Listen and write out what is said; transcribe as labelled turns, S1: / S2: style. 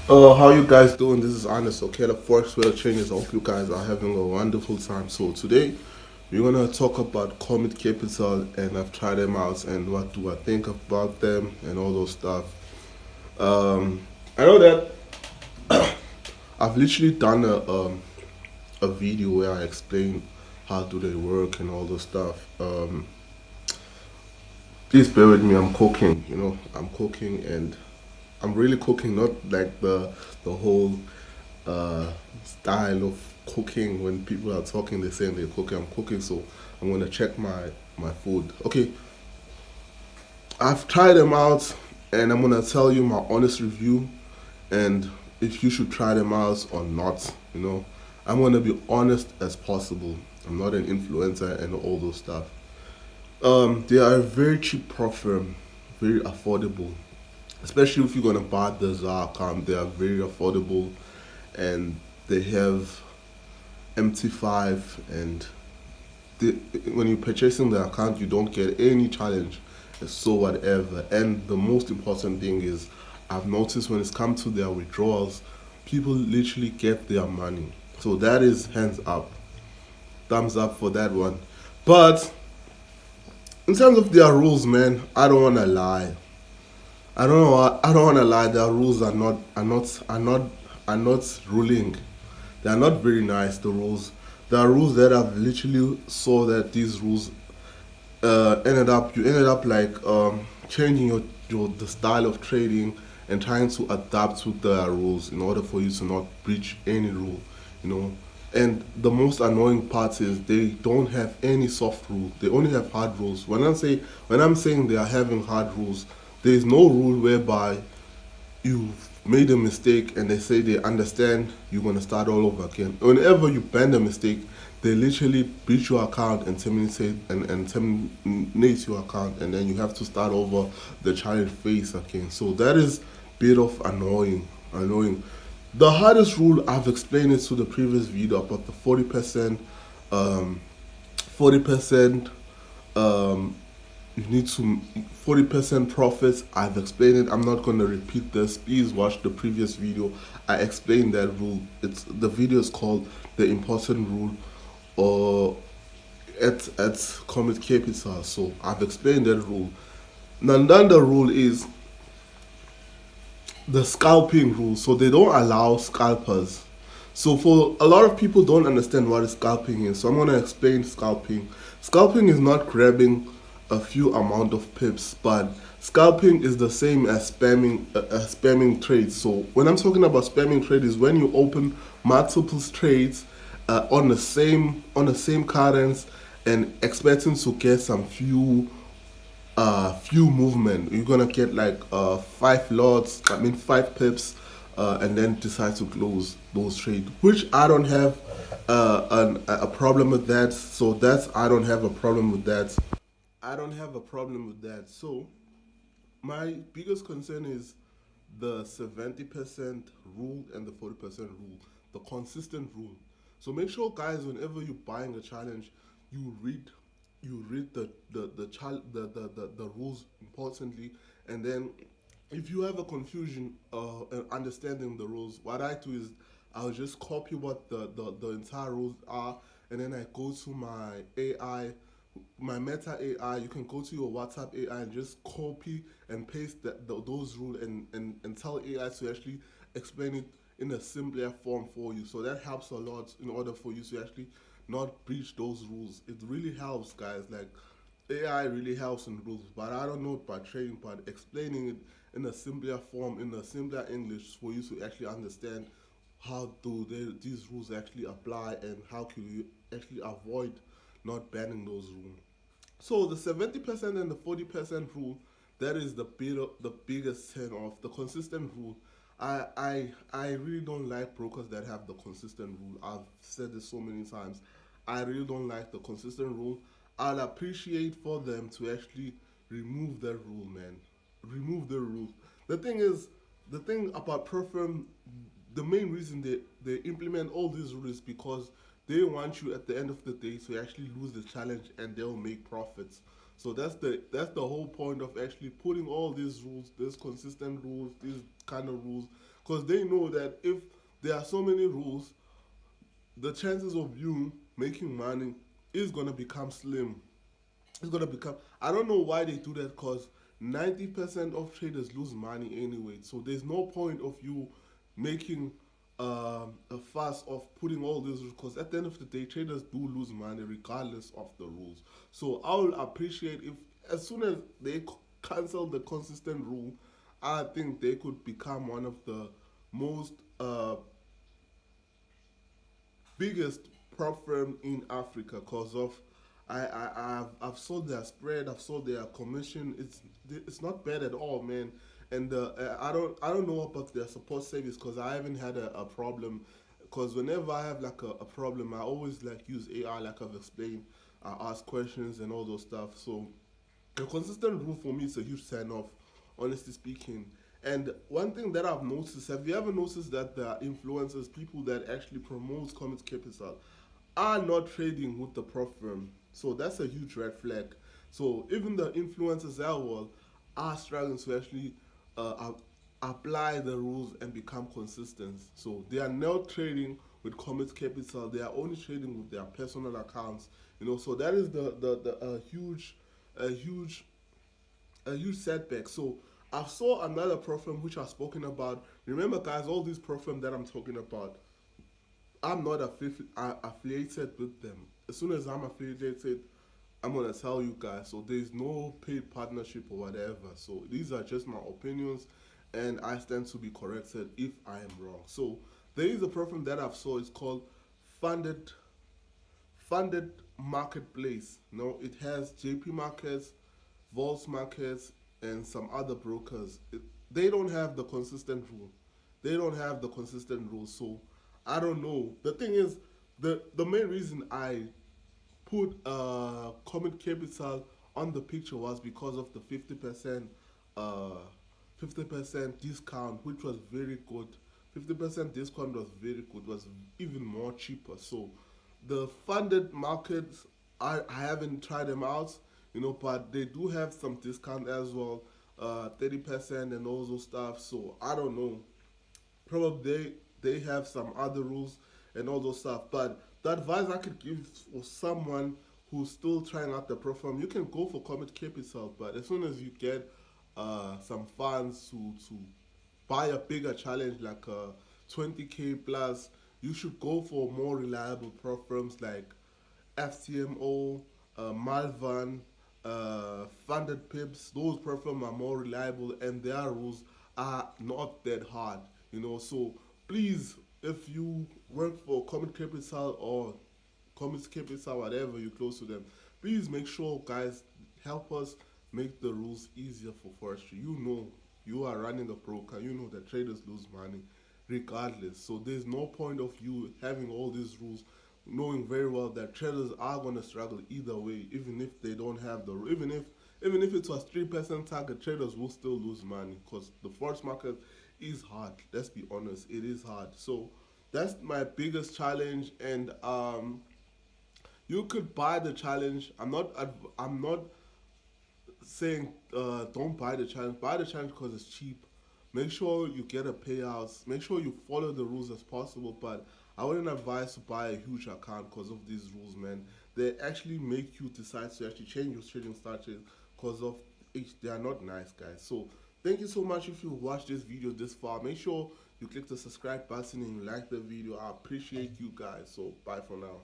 S1: How you guys doing? This is Honest. Okay, the Forex World Changes. I hope you guys are having a wonderful time. So today we're gonna talk about Comit Capital, and I've tried them out and what do I think about them and all those stuff. I know that I've literally done a video where I explain how do they work and all those stuff. Please bear with me. I'm cooking. I'm cooking and I'm really cooking, not like the whole style of cooking. When people are talking, they're saying they're cooking. I'm cooking, so I'm gonna check my food. Okay, I've tried them out, and I'm gonna tell you my honest review, and if you should try them out or not. I'm gonna be honest as possible. I'm not an influencer and all those stuff. They are a very cheap pro firm, very affordable, especially if you're gonna buy the ZAR account. They are very affordable, and they have MT5, and the, when you're purchasing the account, you don't get any challenge. So whatever. And the most important thing is, I've noticed when it's come to their withdrawals, people literally get their money. So that is hands up, thumbs up for that one. But in terms of their rules, man, I don't wanna lie. I don't know. I don't want to lie. Their rules are not ruling. They are not very nice. The rules. There are rules that I've literally saw that these rules ended up like changing your the style of trading and trying to adapt to the rules in order for you to not breach any rule. You know. And the most annoying part is they don't have any soft rules. They only have hard rules. When I'm saying they are having hard rules, there is no rule whereby you've made a mistake and they say they understand you're gonna start all over again. Whenever you bend a mistake, they literally breach your account and terminate your account, and then you have to start over the challenge phase again. So that is bit of annoying. The hardest rule, I've explained it to the previous video about the 40%, 40%, um, you need to 40% profits. I've explained it. I'm not going to repeat this. Please watch the previous video. I explained that rule. The video is called the important rule, or at Comit Capital. So I've explained that rule. Now, then the rule is the scalping rule. So they don't allow scalpers. So for a lot of people don't understand what scalping is. So I'm gonna explain scalping. Scalping is not grabbing a few amount of pips, but scalping is the same as spamming trades. So when I'm talking about spamming trade is when you open multiple trades on the same currents and expecting to get some few movement. You're gonna get like five lots, I mean 5 pips, and then decide to close those trades. Which I don't have a problem with that. So that's I don't have a problem with that. I don't have a problem with that. So my biggest concern is the 70% rule and the 40% rule, the consistent rule. So make sure, guys, whenever you're buying a challenge, you read the rules importantly, and then if you have a confusion understanding the rules, what I do is I'll just copy what the entire rules are, and then I go to my AI, my Meta AI. You can go to your WhatsApp AI and just copy and paste those rules, and tell AI to actually explain it in a simpler form for you. So that helps a lot in order for you to actually not breach those rules. It really helps, guys. Like AI really helps in rules, but I don't know about trading, but explaining it in a simpler form, in a simpler English, for you to actually understand how these rules actually apply, and how can you actually avoid not banning those rules. So the 70% and the 40% rule, that is the biggest turn off. The consistent rule, I really don't like brokers that have the consistent rule. I've said this so many times. I really don't like the consistent rule. I'd appreciate for them to actually remove that rule, man. Remove the rule. The thing is, the thing about Perfume, the main reason they implement all these rules is because they want you at the end of the day to actually lose the challenge, and they'll make profits. So that's the whole point of actually putting all these rules, these consistent rules, these kind of rules, because they know that if there are so many rules, the chances of you making money is gonna become slim. It's gonna become. I don't know why they do that because 90% of traders lose money anyway. So there's no point of you making a fuss of putting all these rules because at the end of the day, traders do lose money regardless of the rules. So I will appreciate if as soon as they cancel the consistent rule, I think they could become one of the most biggest prop firm in Africa because of I've sold their spread, I've sold their commission. It's not bad at all, man. And I don't know about their support service because I haven't had a problem. Because whenever I have like a problem, I always like use AI, like I've explained. I ask questions and all those stuff. So a consistent rule for me is a huge sign off, honestly speaking. And one thing that I've noticed, have you ever noticed that the influencers, people that actually promote Comet Capital, are not trading with the prop firm? So that's a huge red flag. So even the influencers as well are struggling to actually apply the rules and become consistent. So they are not trading with Comet Capital. They are only trading with their personal accounts. So that is the a huge a huge setback. So I saw another program which I've spoken about. Remember, guys, all these programs that I'm talking about, I'm not affiliated with them. As soon as I'm affiliated, I'm gonna tell you guys. So there's no paid partnership or whatever. So these are just my opinions, and I stand to be corrected if I am wrong. So there is a program that I've saw. It's called funded funded marketplace. No, it has JP Markets, Volts Markets, and some other brokers. They don't have the consistent rule. They don't have the consistent rule. So I don't know. The thing is, the main reason I put Comit Capital on the picture was because of the uh 50% discount, which was very good. 50% discount was very good, was even more cheaper. So the funded markets, I haven't tried them out, but they do have some discount as well, 30% and all those stuff. So I don't know. Probably they have some other rules and all those stuff. But the advice I could give for someone who's still trying out the program, you can go for Comet Capital, but as soon as you get some funds to buy a bigger challenge like 20K plus, you should go for more reliable programs like FTMO, Malvan, funded pips. Those programs are more reliable and their rules are not that hard. So please, if you work for Comet Capital or Comet Capital, whatever, you're close to them, please make sure, guys, help us make the rules easier for forestry. You are running a broker. You know that traders lose money regardless. So there's no point of you having all these rules, knowing very well that traders are gonna struggle either way, even if they don't have the even if it was 3% target, traders will still lose money because the forex market is hard. Let's be honest, it is hard. So that's my biggest challenge, and you could buy the challenge. I'm not saying don't buy the challenge. Buy the challenge because it's cheap. Make sure you get a payouts. Make sure you follow the rules as possible. But I wouldn't advise to buy a huge account because of these rules, man. They actually make you decide to actually change your trading strategy because of they are not nice, guys. So thank you so much if you watched this video this far. Make sure you click the subscribe button and you like the video. I appreciate you guys. So bye for now.